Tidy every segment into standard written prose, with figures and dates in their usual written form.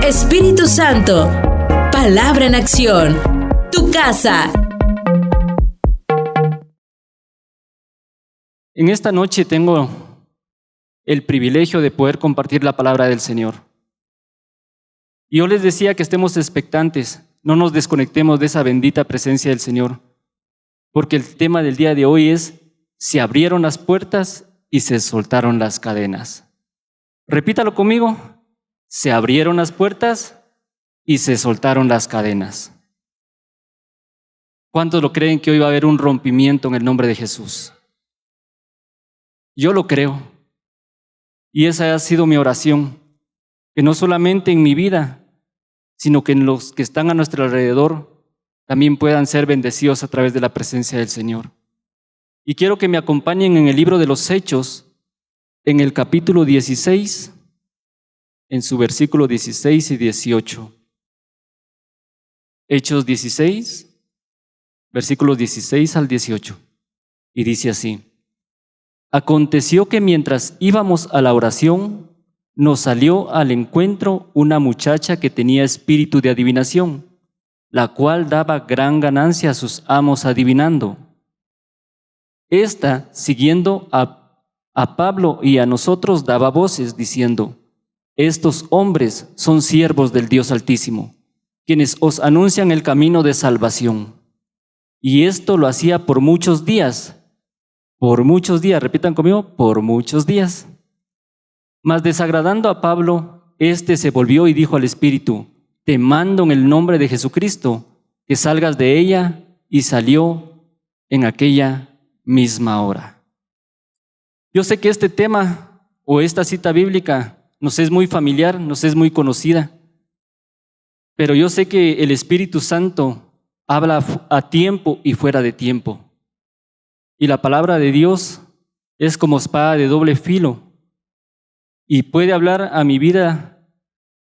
Espíritu Santo, palabra en acción, tu casa. En esta noche tengo el privilegio de poder compartir la palabra del Señor. Y yo les decía que estemos expectantes, no nos desconectemos de esa bendita presencia del Señor, porque el tema del día de hoy es: se abrieron las puertas y se soltaron las cadenas. Repítalo conmigo: se abrieron las puertas y se soltaron las cadenas. ¿Cuántos lo creen que hoy va a haber un rompimiento en el nombre de Jesús? Yo lo creo. Y esa ha sido mi oración, que no solamente en mi vida, sino que en los que están a nuestro alrededor también puedan ser bendecidos a través de la presencia del Señor. Y quiero que me acompañen en el libro de los Hechos, en el capítulo 16, en su versículo 16 y 18. Hechos 16, versículos 16 al 18. Y dice así: aconteció que mientras íbamos a la oración, nos salió al encuentro una muchacha que tenía espíritu de adivinación, la cual daba gran ganancia a sus amos adivinando. Esta, siguiendo a Pablo y a nosotros, daba voces diciendo: estos hombres son siervos del Dios Altísimo, quienes os anuncian el camino de salvación. Y esto lo hacía por muchos días, repitan conmigo: por muchos días. Mas desagradando a Pablo, éste se volvió y dijo al espíritu: te mando en el nombre de Jesucristo que salgas de ella, y salió en aquella misma hora. Yo sé que este tema o esta cita bíblica nos es muy familiar, nos es muy conocida, pero yo sé que el Espíritu Santo habla a tiempo y fuera de tiempo. Y la palabra de Dios es como espada de doble filo y puede hablar a mi vida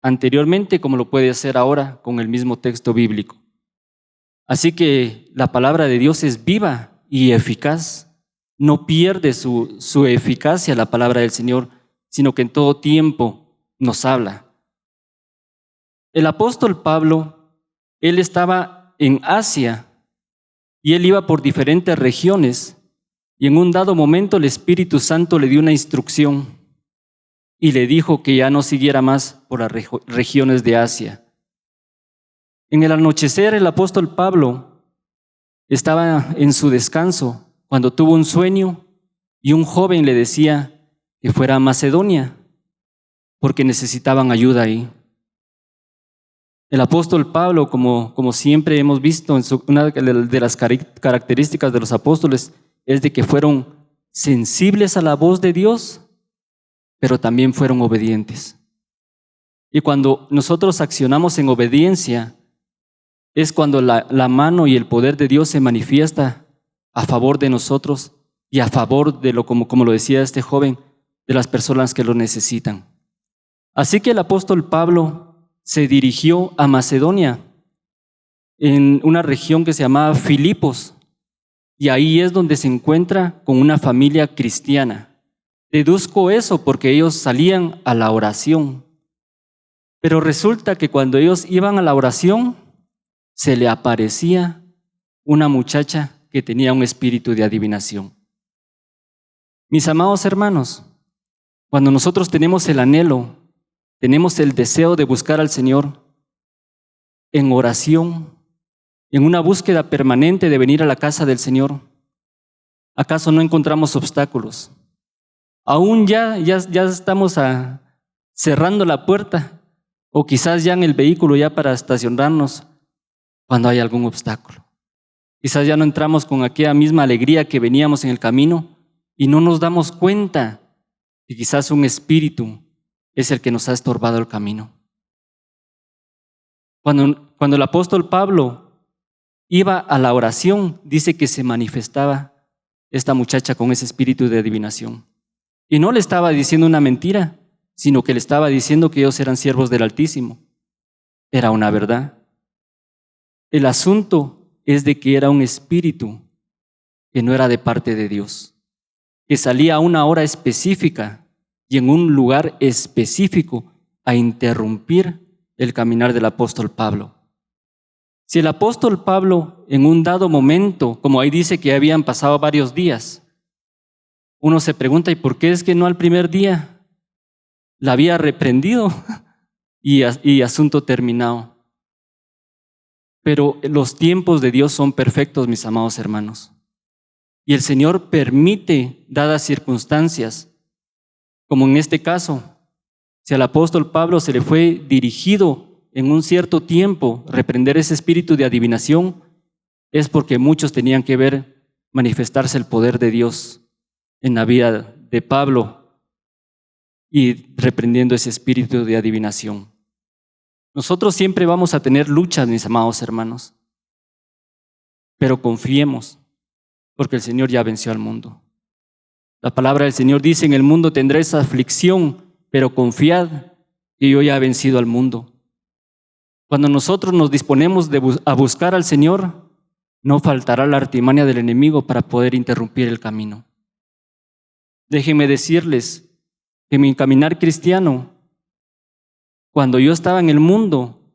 anteriormente como lo puede hacer ahora con el mismo texto bíblico. Así que la palabra de Dios es viva y eficaz. No pierde su eficacia la palabra del Señor, sino que en todo tiempo nos habla. El apóstol Pablo, él estaba en Asia y él iba por diferentes regiones, y en un dado momento el Espíritu Santo le dio una instrucción y le dijo que ya no siguiera más por las regiones de Asia. En el anochecer, el apóstol Pablo estaba en su descanso cuando tuvo un sueño y un joven le decía que fuera a Macedonia porque necesitaban ayuda ahí. El apóstol Pablo, como siempre hemos visto, una de las características de los apóstoles es de que fueron sensibles a la voz de Dios, pero también fueron obedientes. Y cuando nosotros accionamos en obediencia, es cuando la mano y el poder de Dios se manifiesta a favor de nosotros y a favor de como lo decía este joven, de las personas que lo necesitan. Así que el apóstol Pablo se dirigió a Macedonia, en una región que se llamaba Filipos, y ahí es donde se encuentra con una familia cristiana. Deduzco eso porque ellos salían a la oración. Pero resulta que cuando ellos iban a la oración, se le aparecía una muchacha que tenía un espíritu de adivinación. Mis amados hermanos, cuando nosotros tenemos el anhelo, tenemos el deseo de buscar al Señor en oración, en una búsqueda permanente de venir a la casa del Señor, ¿acaso no encontramos obstáculos? Aún ya estamos cerrando la puerta, o quizás ya en el vehículo ya para estacionarnos cuando hay algún obstáculo. Quizás ya no entramos con aquella misma alegría que veníamos en el camino y no nos damos cuenta que quizás un espíritu es el que nos ha estorbado el camino. Cuando el apóstol Pablo iba a la oración, dice que se manifestaba esta muchacha con ese espíritu de adivinación. Y no le estaba diciendo una mentira, sino que le estaba diciendo que ellos eran siervos del Altísimo. Era una verdad. El asunto es de que era un espíritu que no era de parte de Dios, que salía a una hora específica y en un lugar específico a interrumpir el caminar del apóstol Pablo. Si el apóstol Pablo en un dado momento, como ahí dice que habían pasado varios días, uno se pregunta, ¿y por qué es que no al primer día la había reprendido y asunto terminado? Pero los tiempos de Dios son perfectos, mis amados hermanos. Y el Señor permite, dadas circunstancias, como en este caso, si al apóstol Pablo se le fue dirigido en un cierto tiempo reprender ese espíritu de adivinación, es porque muchos tenían que ver manifestarse el poder de Dios en la vida de Pablo y reprendiendo ese espíritu de adivinación. Nosotros siempre vamos a tener luchas, mis amados hermanos, pero confiemos, porque el Señor ya venció al mundo. La palabra del Señor dice, en el mundo tendréis aflicción, pero confiad que yo ya he vencido al mundo. Cuando nosotros nos disponemos a buscar al Señor, no faltará la artimaña del enemigo para poder interrumpir el camino. Déjenme decirles que mi caminar cristiano, cuando yo estaba en el mundo,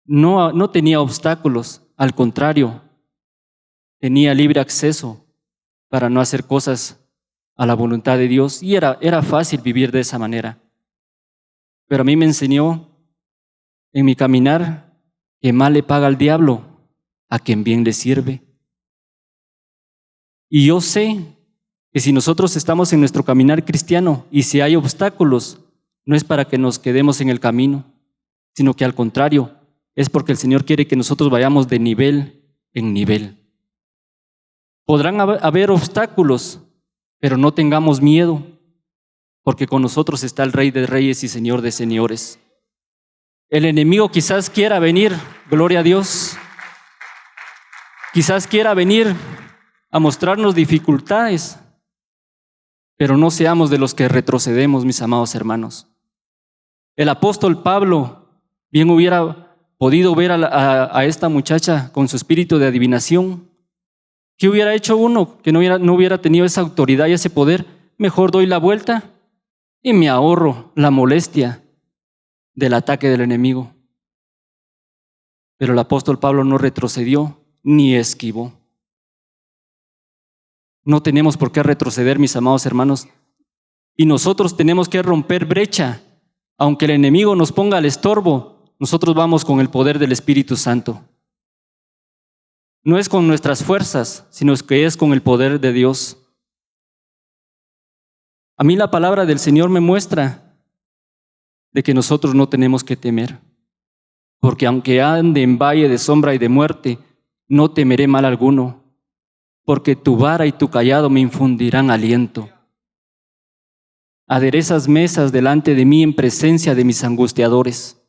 no tenía obstáculos, al contrario, tenía libre acceso para no hacer cosas a la voluntad de Dios y era fácil vivir de esa manera. Pero a mí me enseñó en mi caminar que mal le paga al diablo a quien bien le sirve. Y yo sé que si nosotros estamos en nuestro caminar cristiano y si hay obstáculos, no es para que nos quedemos en el camino, sino que al contrario, es porque el Señor quiere que nosotros vayamos de nivel en nivel. Podrán haber obstáculos, pero no tengamos miedo, porque con nosotros está el Rey de Reyes y Señor de Señores. El enemigo quizás quiera venir, gloria a Dios, quizás quiera venir a mostrarnos dificultades, pero no seamos de los que retrocedemos, mis amados hermanos. El apóstol Pablo bien hubiera podido ver a esta muchacha con su espíritu de adivinación. ¿Qué hubiera hecho uno que no hubiera tenido esa autoridad y ese poder? Mejor doy la vuelta y me ahorro la molestia del ataque del enemigo. Pero el apóstol Pablo no retrocedió ni esquivó. No tenemos por qué retroceder, mis amados hermanos, y nosotros tenemos que romper brecha. Aunque el enemigo nos ponga al estorbo, nosotros vamos con el poder del Espíritu Santo. No es con nuestras fuerzas, sino que es con el poder de Dios. A mí la palabra del Señor me muestra de que nosotros no tenemos que temer, porque aunque ande en valle de sombra y de muerte, no temeré mal alguno, porque tu vara y tu cayado me infundirán aliento. Aderezas mesas delante de mí en presencia de mis angustiadores.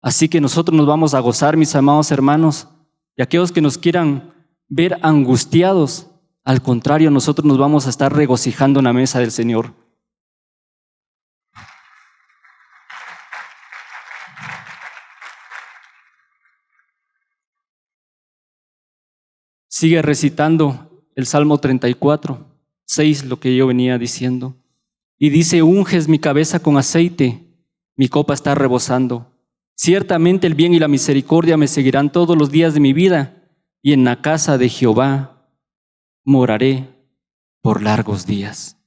Así que nosotros nos vamos a gozar, mis amados hermanos, y aquellos que nos quieran ver angustiados, al contrario, nosotros nos vamos a estar regocijando en la mesa del Señor. Sigue recitando el Salmo 34, 6, lo que yo venía diciendo. Y dice, unges mi cabeza con aceite, mi copa está rebosando. Ciertamente el bien y la misericordia me seguirán todos los días de mi vida, y en la casa de Jehová moraré por largos días.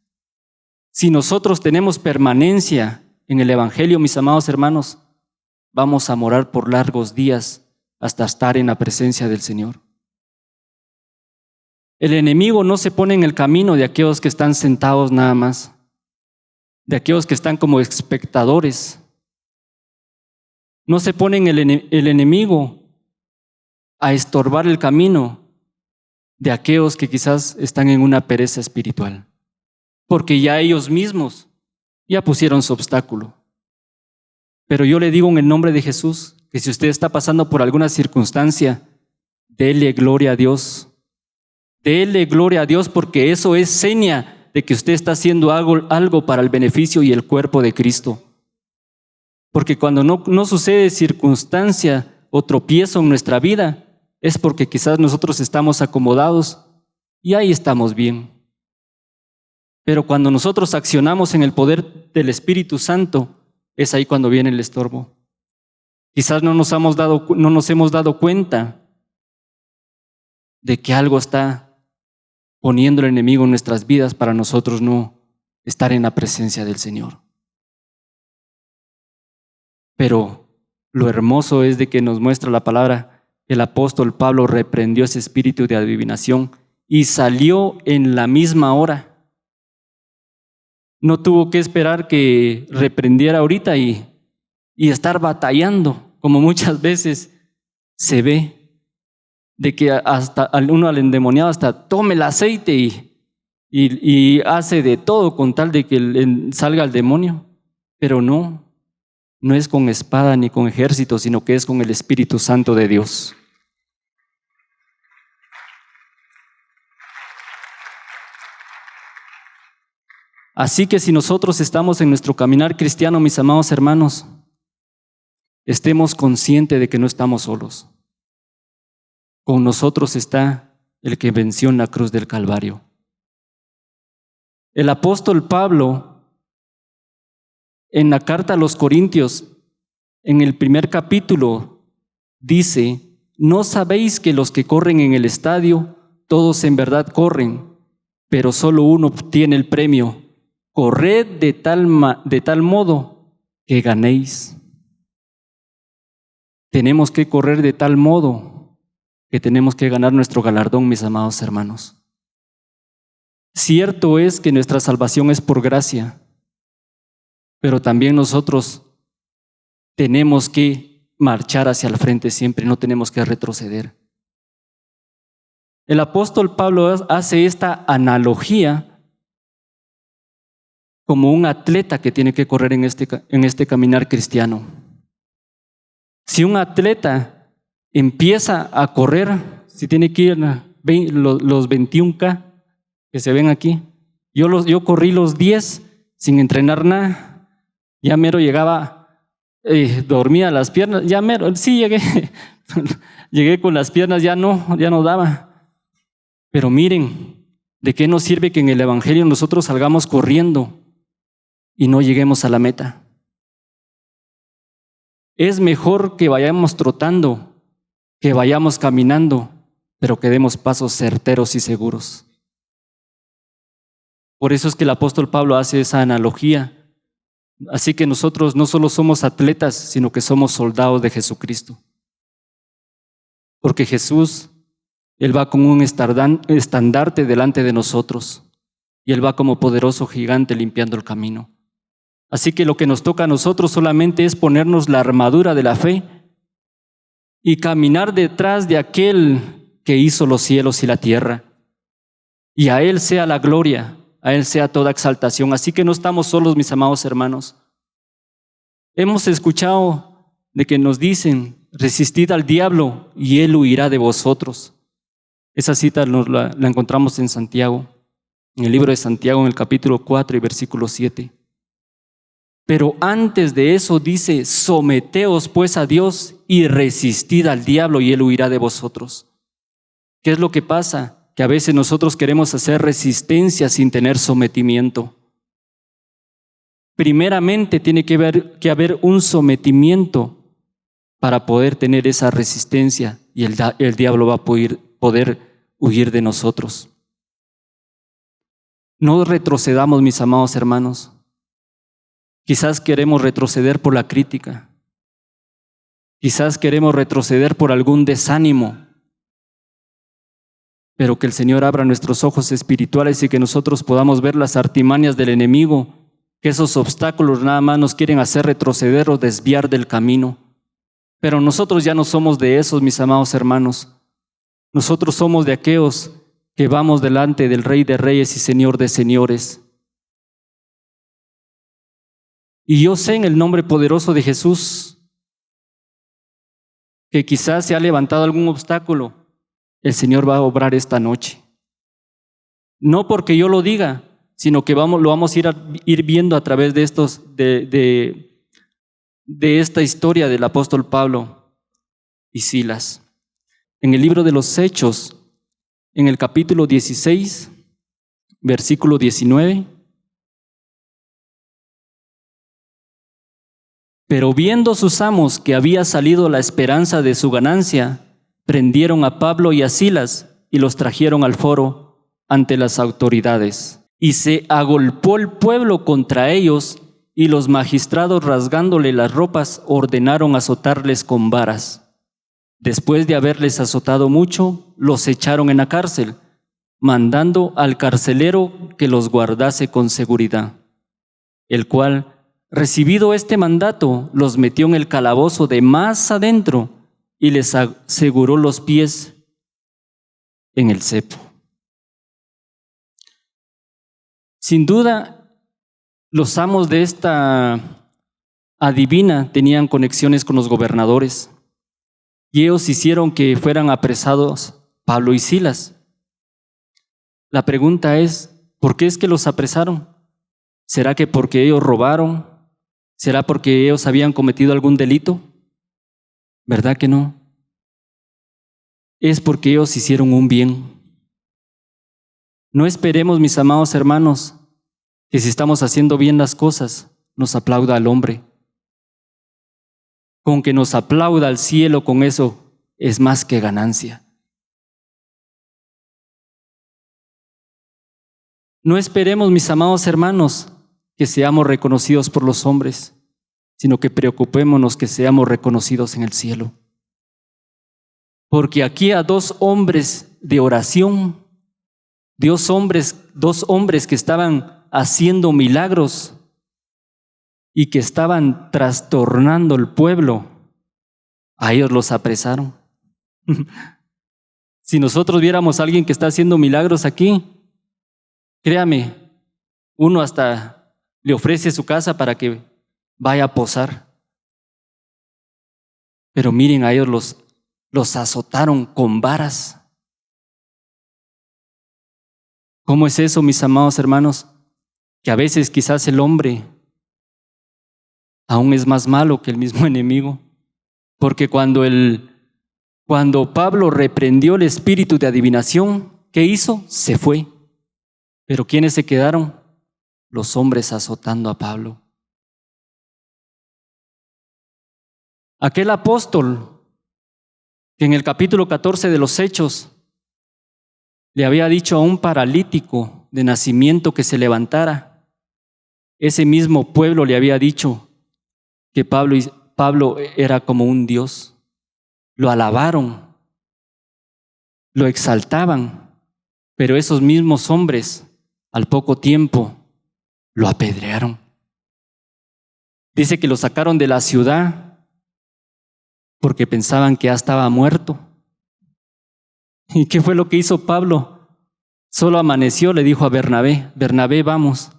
Si nosotros tenemos permanencia en el Evangelio, mis amados hermanos, vamos a morar por largos días hasta estar en la presencia del Señor. El enemigo no se pone en el camino de aquellos que están sentados nada más, de aquellos que están como espectadores. No se pone en el enemigo a estorbar el camino de aquellos que quizás están en una pereza espiritual, porque ya ellos mismos ya pusieron su obstáculo. Pero yo le digo en el nombre de Jesús que si usted está pasando por alguna circunstancia, dele gloria a Dios. Dele gloria a Dios, porque eso es seña de que usted está haciendo algo para el beneficio y el cuerpo de Cristo. Porque cuando no sucede circunstancia o tropiezo en nuestra vida, es porque quizás nosotros estamos acomodados y ahí estamos bien. Pero cuando nosotros accionamos en el poder del Espíritu Santo, es ahí cuando viene el estorbo. Quizás no nos hemos dado cuenta de que algo está poniendo el enemigo en nuestras vidas para nosotros no estar en la presencia del Señor. Pero lo hermoso es de que nos muestra la palabra, el apóstol Pablo reprendió ese espíritu de adivinación y salió en la misma hora. No tuvo que esperar que reprendiera ahorita y estar batallando, como muchas veces se ve, de que hasta uno al endemoniado hasta tome el aceite y hace de todo con tal de que salga el demonio. Pero no es con espada ni con ejército, sino que es con el Espíritu Santo de Dios. Así que si nosotros estamos en nuestro caminar cristiano, mis amados hermanos, estemos conscientes de que no estamos solos. Con nosotros está el que venció en la cruz del Calvario. El apóstol Pablo, en la carta a los Corintios, en el primer capítulo, dice: ¿no sabéis que los que corren en el estadio, todos en verdad corren, pero solo uno obtiene el premio? Corred de tal modo que ganéis. Tenemos que correr de tal modo que tenemos que ganar nuestro galardón, mis amados hermanos. Cierto es que nuestra salvación es por gracia, pero también nosotros tenemos que marchar hacia el frente siempre, no tenemos que retroceder. El apóstol Pablo hace esta analogía como un atleta que tiene que correr en este caminar cristiano. Si un atleta empieza a correr, si tiene que ir los 21K que se ven aquí, yo corrí los 10 sin entrenar nada, ya mero llegaba, dormía las piernas, ya mero, sí llegué con las piernas, ya no daba. Pero miren, ¿de qué nos sirve que en el Evangelio nosotros salgamos corriendo y no lleguemos a la meta? Es mejor que vayamos trotando, que vayamos caminando, pero que demos pasos certeros y seguros. Por eso es que el apóstol Pablo hace esa analogía. Así que nosotros no solo somos atletas, sino que somos soldados de Jesucristo. Porque Jesús, Él va con un estandarte delante de nosotros y Él va como poderoso gigante limpiando el camino. Así que lo que nos toca a nosotros solamente es ponernos la armadura de la fe y caminar detrás de aquel que hizo los cielos y la tierra. Y a Él sea la gloria, a Él sea toda exaltación. Así que no estamos solos, mis amados hermanos. Hemos escuchado de que nos dicen: resistid al diablo y Él huirá de vosotros. Esa cita la encontramos en Santiago, en el libro de Santiago, en el capítulo 4 y versículo 7. Pero antes de eso dice: someteos pues a Dios y resistid al diablo y Él huirá de vosotros. ¿Qué es lo que pasa? Que a veces nosotros queremos hacer resistencia sin tener sometimiento. Primeramente tiene que haber un sometimiento para poder tener esa resistencia y el diablo va a poder huir de nosotros. No retrocedamos, mis amados hermanos. Quizás queremos retroceder por la crítica. Quizás queremos retroceder por algún desánimo. Pero que el Señor abra nuestros ojos espirituales y que nosotros podamos ver las artimañas del enemigo, que esos obstáculos nada más nos quieren hacer retroceder o desviar del camino. Pero nosotros ya no somos de esos, mis amados hermanos. Nosotros somos de aquellos que vamos delante del Rey de Reyes y Señor de Señores. Y yo sé en el nombre poderoso de Jesús que quizás se ha levantado algún obstáculo. El Señor va a obrar esta noche. No porque yo lo diga, sino que lo vamos a ir viendo a través de esta historia del apóstol Pablo y Silas. En el libro de los Hechos, en el capítulo 16, versículo 19, Pero viendo sus amos que había salido la esperanza de su ganancia, prendieron a Pablo y a Silas y los trajeron al foro ante las autoridades. Y se agolpó el pueblo contra ellos, y los magistrados, rasgándole las ropas, ordenaron azotarles con varas. Después de haberles azotado mucho, los echaron en la cárcel, mandando al carcelero que los guardase con seguridad, el cual, recibido este mandato, los metió en el calabozo de más adentro y les aseguró los pies en el cepo. Sin duda, los amos de esta adivina tenían conexiones con los gobernadores y ellos hicieron que fueran apresados Pablo y Silas. La pregunta es, ¿por qué es que los apresaron? ¿Será que porque ellos robaron? ¿Será porque ellos habían cometido algún delito? ¿Verdad que no? Es porque ellos hicieron un bien. No esperemos, mis amados hermanos, que si estamos haciendo bien las cosas, nos aplauda al hombre. Con que nos aplauda al cielo, con eso es más que ganancia. No esperemos, mis amados hermanos, que seamos reconocidos por los hombres, sino que preocupémonos que seamos reconocidos en el cielo. Porque aquí a dos hombres de oración, dos hombres que estaban haciendo milagros y que estaban trastornando el pueblo, a ellos los apresaron. Si nosotros viéramos a alguien que está haciendo milagros aquí, créame, uno hasta le ofrece su casa para que vaya a posar. Pero miren, a ellos los azotaron con varas. ¿Cómo es eso, mis amados hermanos? Que a veces quizás el hombre aún es más malo que el mismo enemigo. Porque cuando Pablo reprendió el espíritu de adivinación, ¿qué hizo? Se fue. Pero ¿quiénes se quedaron? Los hombres azotando a Pablo. Aquel apóstol que en el capítulo 14 de los Hechos le había dicho a un paralítico de nacimiento que se levantara, ese mismo pueblo le había dicho que Pablo era como un Dios. Lo alabaron, lo exaltaban, pero esos mismos hombres al poco tiempo lo apedrearon. Dice que lo sacaron de la ciudad porque pensaban que ya estaba muerto. ¿Y qué fue lo que hizo Pablo? Solo amaneció, le dijo a Bernabé, Bernabé, vamos,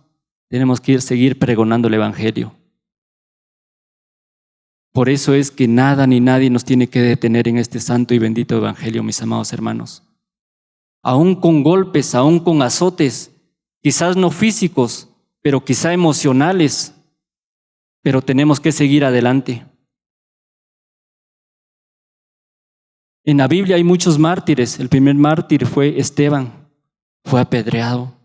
tenemos que seguir pregonando el evangelio. Por eso es que nada ni nadie nos tiene que detener en este santo y bendito evangelio, mis amados hermanos. Aún con golpes, aún con azotes, quizás no físicos, pero quizá emocionales, pero tenemos que seguir adelante. En la Biblia hay muchos mártires. El primer mártir fue Esteban, fue apedreado.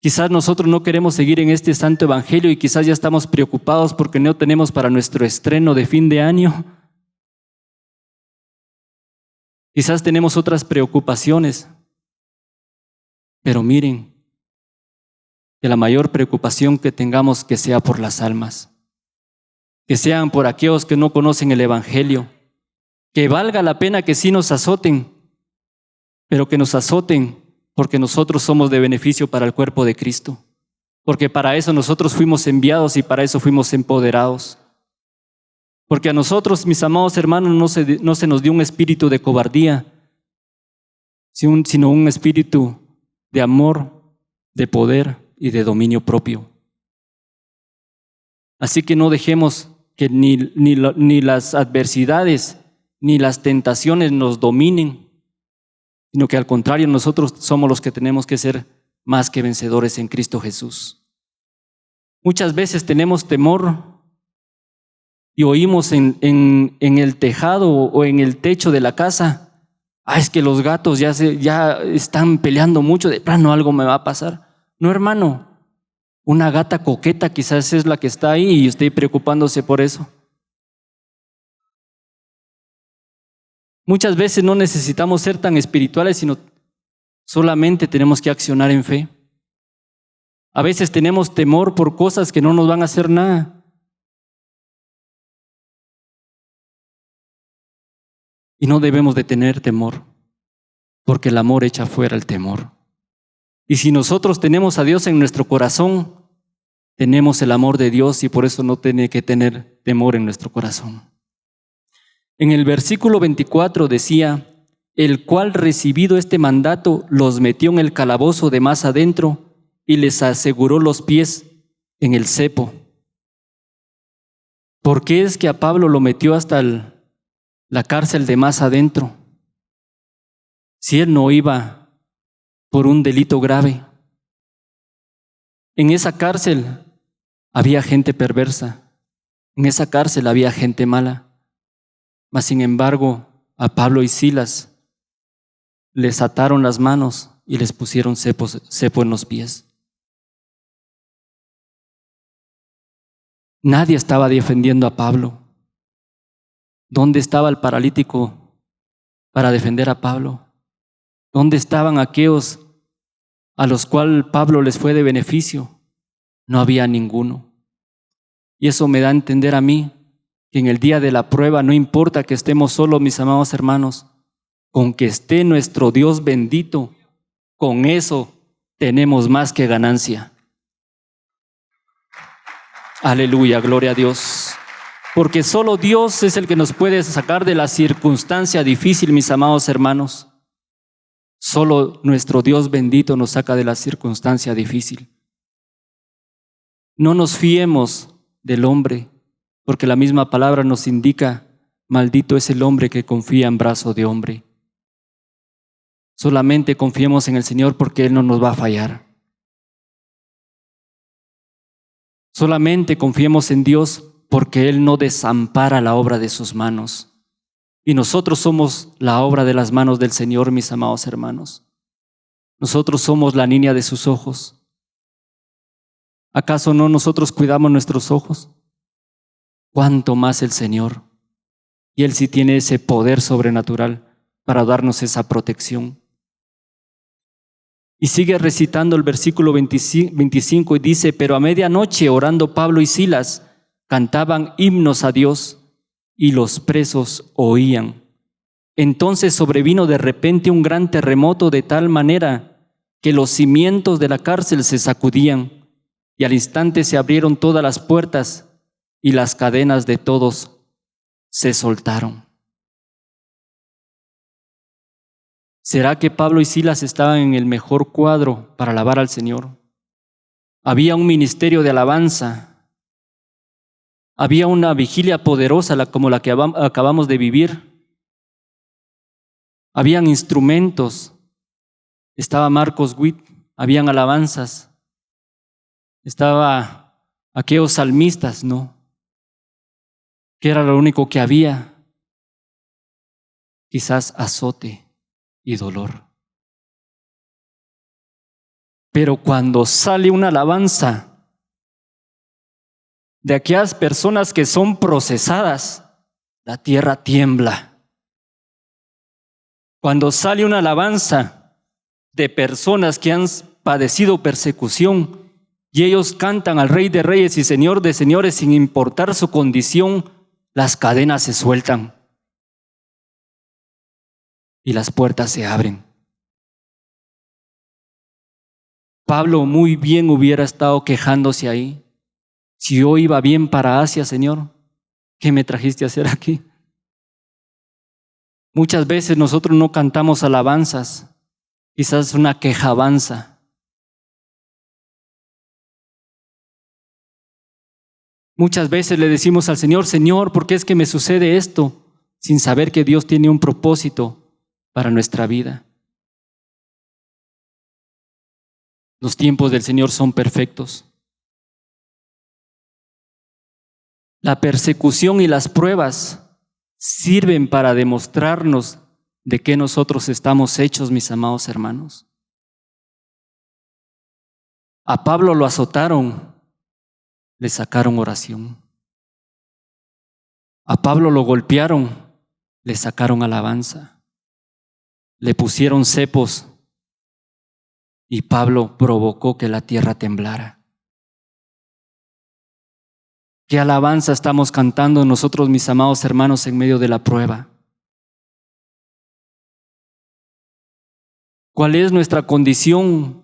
Quizás nosotros no queremos seguir en este santo evangelio y quizás ya estamos preocupados porque no tenemos para nuestro estreno de fin de año. Quizás tenemos otras preocupaciones. Pero miren, que la mayor preocupación que tengamos que sea por las almas, que sean por aquellos que no conocen el evangelio, que valga la pena que sí nos azoten, pero que nos azoten porque nosotros somos de beneficio para el cuerpo de Cristo, porque para eso nosotros fuimos enviados y para eso fuimos empoderados. Porque a nosotros, mis amados hermanos, no se nos dio un espíritu de cobardía, sino un espíritu de amor, de poder y de dominio propio. Así que no dejemos que ni las adversidades ni las tentaciones nos dominen, sino que al contrario, nosotros somos los que tenemos que ser más que vencedores en Cristo Jesús. Muchas veces tenemos temor y oímos en el tejado o en el techo de la casa, es que los gatos ya están peleando mucho, de plano algo me va a pasar. No, hermano, Una gata coqueta quizás es la que está ahí y usted preocupándose por eso. Muchas veces no necesitamos ser tan espirituales, sino solamente tenemos que accionar en fe. A veces tenemos temor por cosas que no nos van a hacer nada. Y no debemos de tener temor, porque el amor echa fuera el temor. Y si nosotros tenemos a Dios en nuestro corazón, tenemos el amor de Dios y por eso no tiene que tener temor en nuestro corazón. En el versículo 24 decía, el cual recibido este mandato los metió en el calabozo de más adentro y les aseguró los pies en el cepo. ¿Por qué es que a Pablo lo metió hasta la cárcel de más adentro? Si él no iba por un delito grave. En esa cárcel había gente perversa, en esa cárcel había gente mala, mas sin embargo a Pablo y Silas les ataron las manos y les pusieron cepo en los pies. Nadie estaba defendiendo a Pablo. ¿Dónde estaba el paralítico para defender a Pablo? ¿Dónde estaban aquellos a los cuales Pablo les fue de beneficio? No había ninguno. Y eso me da a entender a mí que en el día de la prueba no importa que estemos solos, mis amados hermanos, con que esté nuestro Dios bendito, con eso tenemos más que ganancia. Aleluya, gloria a Dios. Porque solo Dios es el que nos puede sacar de la circunstancia difícil, mis amados hermanos. Solo nuestro Dios bendito nos saca de la circunstancia difícil. No nos fiemos del hombre, porque la misma palabra nos indica, maldito es el hombre que confía en brazo de hombre. Solamente confiemos en el Señor porque Él no nos va a fallar. Solamente confiemos en Dios porque Él no desampara la obra de sus manos. Y nosotros somos la obra de las manos del Señor, mis amados hermanos. Nosotros somos la niña de sus ojos. ¿Acaso no nosotros cuidamos nuestros ojos? ¿Cuánto más el Señor? Y Él sí tiene ese poder sobrenatural para darnos esa protección. Y sigue recitando el versículo 25 y dice, pero a medianoche orando Pablo y Silas cantaban himnos a Dios y los presos oían. Entonces sobrevino de repente un gran terremoto de tal manera que los cimientos de la cárcel se sacudían y al instante se abrieron todas las puertas y las cadenas de todos se soltaron. ¿Será que Pablo y Silas estaban en el mejor cuadro para alabar al Señor? Había un ministerio de alabanza. Había una vigilia poderosa como la que acabamos de vivir. Habían instrumentos. Estaba Marcos Witt. Habían alabanzas. Estaba aquellos salmistas, ¿no? ¿Qué era lo único que había? Quizás azote y dolor. Pero cuando sale una alabanza de aquellas personas que son procesadas, la tierra tiembla. Cuando sale una alabanza de personas que han padecido persecución y ellos cantan al Rey de Reyes y Señor de Señores sin importar su condición, las cadenas se sueltan. Y las puertas se abren. Pablo muy bien hubiera estado quejándose ahí. Si yo iba bien para Asia, Señor, ¿qué me trajiste a hacer aquí? Muchas veces nosotros no cantamos alabanzas, quizás una quejabanza. Muchas veces le decimos al Señor, Señor, ¿por qué es que me sucede esto? Sin saber que Dios tiene un propósito para nuestra vida. Los tiempos del Señor son perfectos. La persecución y las pruebas sirven para demostrarnos de qué nosotros estamos hechos, mis amados hermanos. A Pablo lo azotaron, le sacaron oración. A Pablo lo golpearon, le sacaron alabanza. Le pusieron cepos y Pablo provocó que la tierra temblara. ¿Qué alabanza estamos cantando nosotros, mis amados hermanos, en medio de la prueba? ¿Cuál es nuestra condición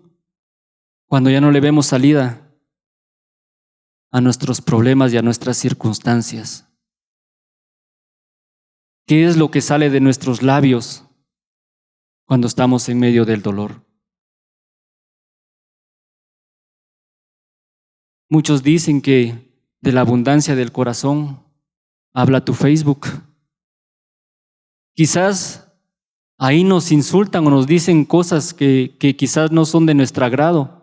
cuando ya no le vemos salida a nuestros problemas y a nuestras circunstancias? ¿Qué es lo que sale de nuestros labios cuando estamos en medio del dolor? Muchos dicen que de la abundancia del corazón habla tu Facebook. Quizás ahí nos insultan o nos dicen cosas que quizás no son de nuestro agrado.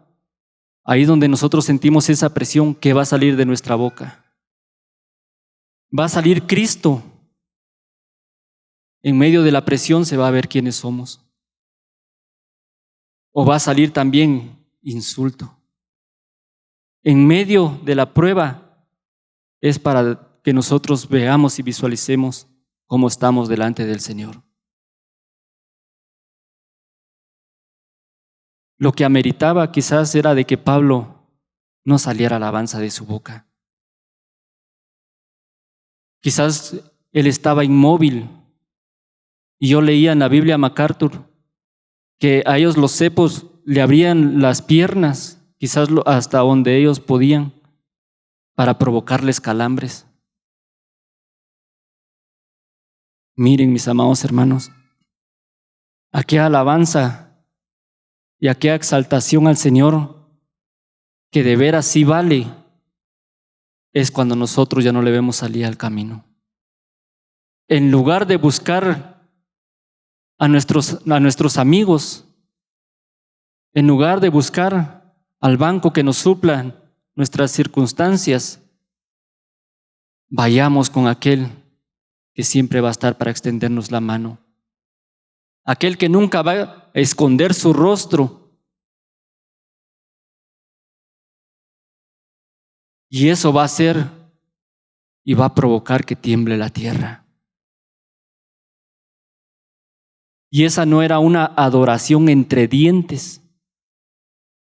Ahí donde nosotros sentimos esa presión, que va a salir de nuestra boca. Va a salir Cristo. En medio de la presión se va a ver quiénes somos. O va a salir también insulto. En medio de la prueba es para que nosotros veamos y visualicemos cómo estamos delante del Señor. Lo que ameritaba quizás era de que Pablo no saliera alabanza de su boca. Quizás él estaba inmóvil. Y yo leía en la Biblia MacArthur que a ellos los cepos le abrían las piernas, quizás hasta donde ellos podían, para provocarles calambres. Miren, mis amados hermanos, aquella alabanza y aquella exaltación al Señor, que de veras sí vale, es cuando nosotros ya no le vemos salida al camino. En lugar de buscar a nuestros amigos, en lugar de buscar al banco que nos suplan nuestras circunstancias, vayamos con aquel que siempre va a estar para extendernos la mano. Aquel que nunca va a esconder su rostro. Y eso va a hacer y va a provocar que tiemble la tierra. Y esa no era una adoración entre dientes,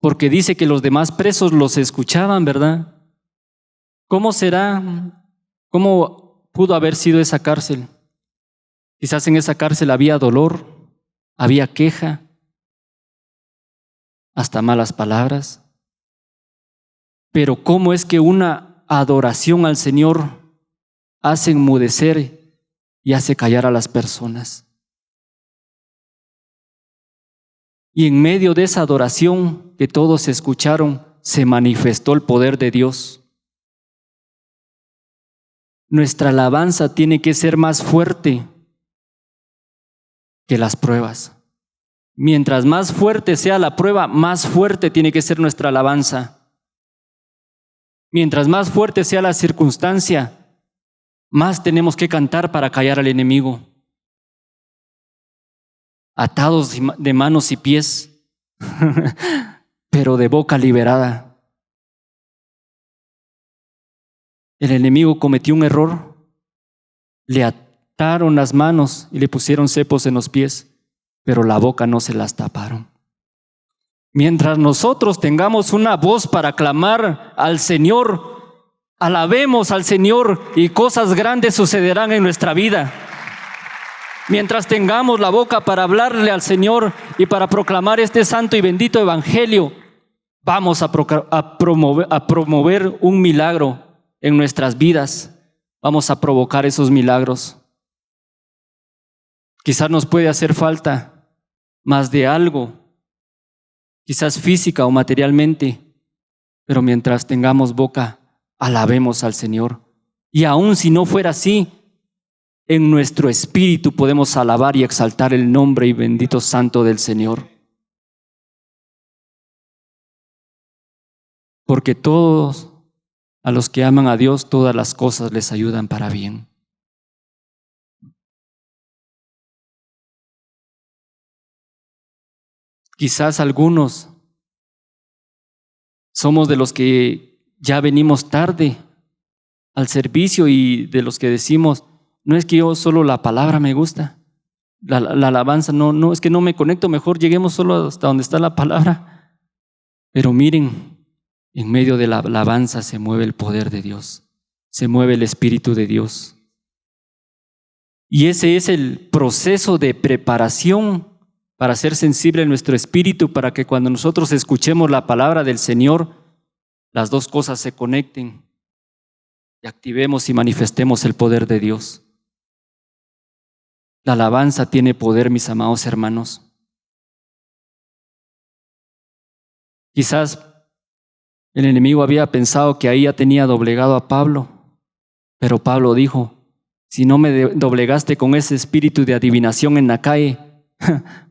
porque dice que los demás presos los escuchaban, ¿verdad? ¿Cómo será? ¿Cómo pudo haber sido esa cárcel? Quizás en esa cárcel había dolor, había queja, hasta malas palabras. Pero ¿cómo es que una adoración al Señor hace enmudecer y hace callar a las personas? Y en medio de esa adoración que todos escucharon, se manifestó el poder de Dios. Nuestra alabanza tiene que ser más fuerte que las pruebas. Mientras más fuerte sea la prueba, más fuerte tiene que ser nuestra alabanza. Mientras más fuerte sea la circunstancia, más tenemos que cantar para callar al enemigo. Atados de manos y pies, pero de boca liberada. El enemigo cometió un error, le ataron las manos y le pusieron cepos en los pies, pero la boca no se las taparon. Mientras nosotros tengamos una voz para clamar al Señor, alabemos al Señor y cosas grandes sucederán en nuestra vida. Mientras tengamos la boca para hablarle al Señor y para proclamar este santo y bendito evangelio, vamos a promover un milagro en nuestras vidas. Vamos a provocar esos milagros. Quizás nos puede hacer falta más de algo, quizás física o materialmente, pero mientras tengamos boca, alabemos al Señor. Y aun si no fuera así, en nuestro espíritu podemos alabar y exaltar el nombre y bendito santo del Señor. Porque todos a los que aman a Dios, todas las cosas les ayudan para bien. Quizás algunos Somos de los que ya venimos tarde al servicio y de los que decimos, no es que yo solo la palabra me gusta, la alabanza, no, es que no me conecto, mejor lleguemos solo hasta donde está la palabra. Pero miren, en medio de la alabanza se mueve el poder de Dios, se mueve el Espíritu de Dios. Y ese es el proceso de preparación para ser sensible a nuestro espíritu, para que cuando nosotros escuchemos la palabra del Señor, las dos cosas se conecten y activemos y manifestemos el poder de Dios. La alabanza tiene poder, mis amados hermanos. Quizás el enemigo había pensado que ahí ya tenía doblegado a Pablo, pero Pablo dijo, si no me doblegaste con ese espíritu de adivinación en la calle,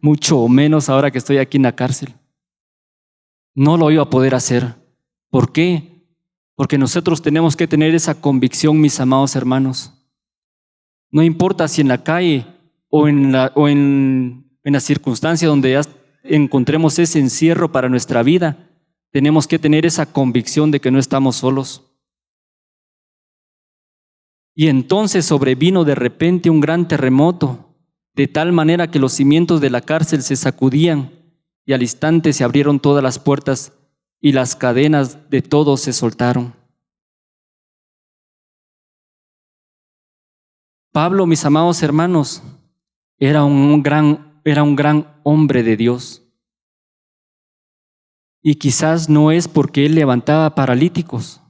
mucho menos ahora que estoy aquí en la cárcel. No lo iba a poder hacer. ¿Por qué? Porque nosotros tenemos que tener esa convicción, mis amados hermanos. No importa si en la calle o en la circunstancia donde ya encontremos ese encierro para nuestra vida, tenemos que tener esa convicción de que no estamos solos. Y entonces sobrevino de repente un gran terremoto, de tal manera que los cimientos de la cárcel se sacudían y al instante se abrieron todas las puertas y las cadenas de todos se soltaron. Pablo, mis amados hermanos, era un gran hombre de Dios. Y quizás no es porque él levantaba paralíticos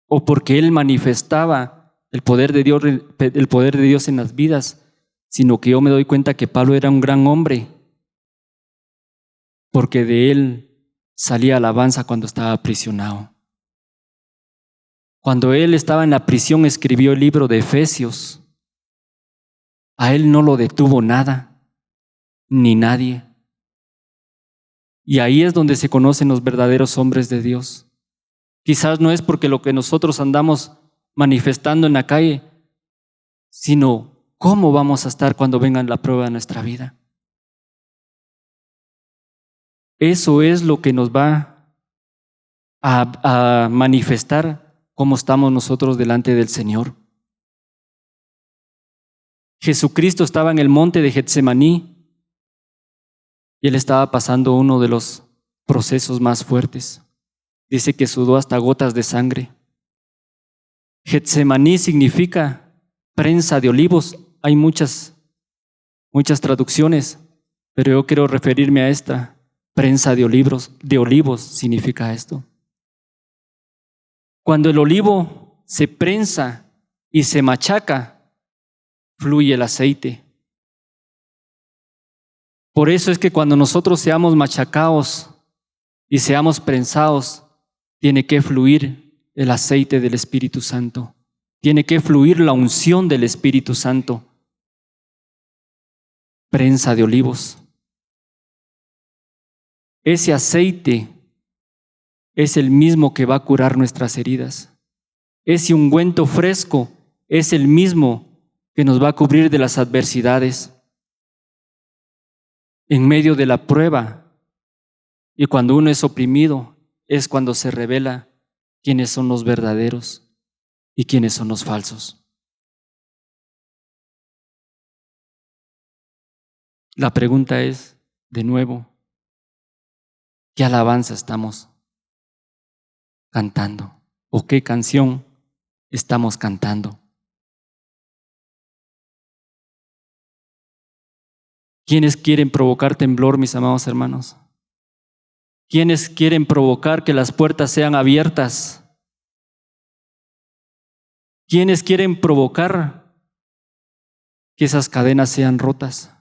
o porque él manifestaba el poder de Dios en las vidas, sino que yo me doy cuenta que Pablo era un gran hombre, porque de él salía alabanza cuando estaba aprisionado. Cuando él estaba en la prisión escribió el libro de Efesios. A él no lo detuvo nada, ni nadie. Y ahí es donde se conocen los verdaderos hombres de Dios. Quizás no es porque lo que nosotros andamos manifestando en la calle, sino cómo vamos a estar cuando venga la prueba de nuestra vida. Eso es lo que nos va a manifestar cómo estamos nosotros delante del Señor. Jesucristo estaba en el monte de Getsemaní y él estaba pasando uno de los procesos más fuertes. Dice que sudó hasta gotas de sangre. Getsemaní significa prensa de olivos. Hay muchas traducciones, pero yo quiero referirme a esta. Prensa de olivos significa esto. Cuando el olivo se prensa y se machaca, fluye el aceite. Por eso es que cuando nosotros seamos machacados y seamos prensados, tiene que fluir el aceite del Espíritu Santo. Tiene que fluir la unción del Espíritu Santo. Prensa de olivos. Ese aceite es el mismo que va a curar nuestras heridas. Ese ungüento fresco es el mismo que nos va a cubrir de las adversidades. En medio de la prueba y cuando uno es oprimido, es cuando se revela quiénes son los verdaderos y quiénes son los falsos. La pregunta es, de nuevo, ¿qué alabanza estamos cantando? ¿O qué canción estamos cantando? ¿Quiénes quieren provocar temblor, mis amados hermanos? ¿Quiénes quieren provocar que las puertas sean abiertas? ¿Quiénes quieren provocar que esas cadenas sean rotas?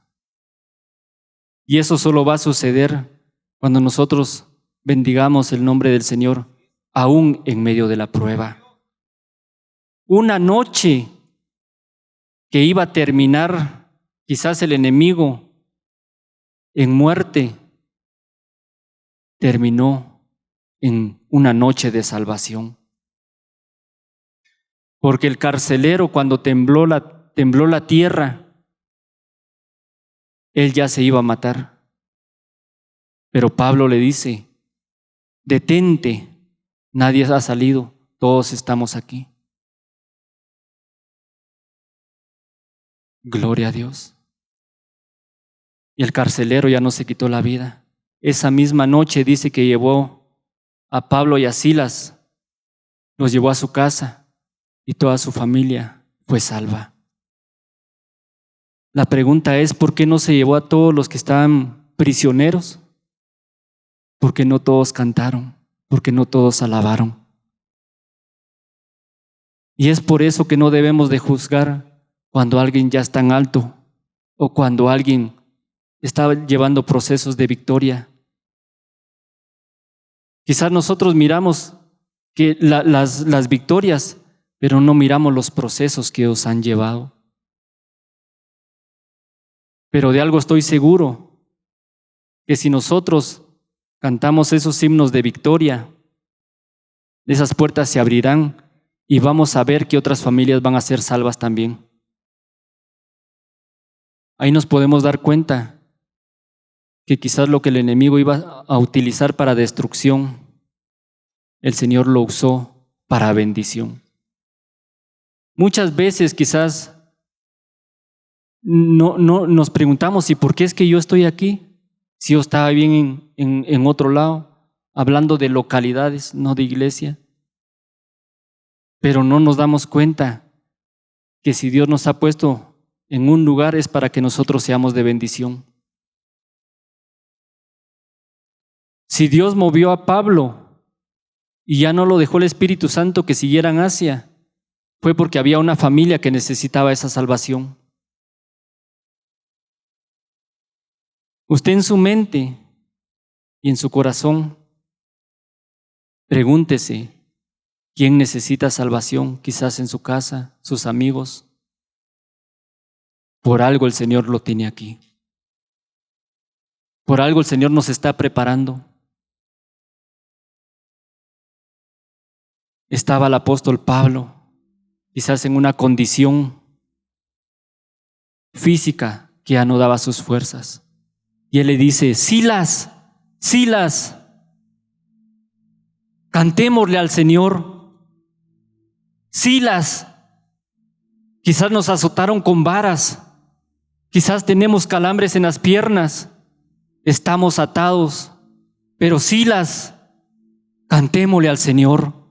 Y eso solo va a suceder cuando nosotros bendigamos el nombre del Señor, aún en medio de la prueba. Una noche que iba a terminar quizás el enemigo en muerte, terminó en una noche de salvación. Porque el carcelero, cuando tembló la tierra, él ya se iba a matar. Pero Pablo le dice, detente, nadie ha salido, todos estamos aquí. Gloria a Dios. Y el carcelero ya no se quitó la vida. Esa misma noche dice que llevó a Pablo y a Silas, los llevó a su casa y toda su familia fue salva. La pregunta es, ¿por qué no se llevó a todos los que estaban prisioneros? ¿Por qué no todos cantaron? ¿Por qué no todos alabaron? Y es por eso que no debemos de juzgar cuando alguien ya es tan alto o cuando alguien está llevando procesos de victoria. Quizás nosotros miramos que las victorias, pero no miramos los procesos que os han llevado. Pero de algo estoy seguro, que si nosotros cantamos esos himnos de victoria, esas puertas se abrirán y vamos a ver que otras familias van a ser salvas también. Ahí nos podemos dar cuenta que quizás lo que el enemigo iba a utilizar para destrucción, el Señor lo usó para bendición. Muchas veces quizás no nos preguntamos, ¿y por qué es que yo estoy aquí? Si yo estaba bien en otro lado, hablando de localidades, no de iglesia. Pero no nos damos cuenta que si Dios nos ha puesto en un lugar es para que nosotros seamos de bendición. Si Dios movió a Pablo y ya no lo dejó el Espíritu Santo que siguiera en Asia, fue porque había una familia que necesitaba esa salvación. Usted en su mente y en su corazón, pregúntese, ¿quién necesita salvación? Quizás en su casa, sus amigos. Por algo el Señor lo tiene aquí. Por algo el Señor nos está preparando. Estaba el apóstol Pablo, quizás en una condición física que ya no daba sus fuerzas. Y él le dice, Silas, Silas, cantémosle al Señor. Silas, quizás nos azotaron con varas, quizás tenemos calambres en las piernas, estamos atados, pero Silas, cantémosle al Señor.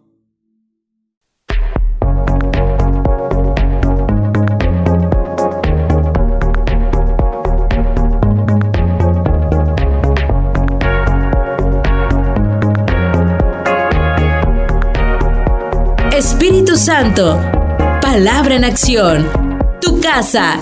Espíritu Santo, palabra en acción. Tu casa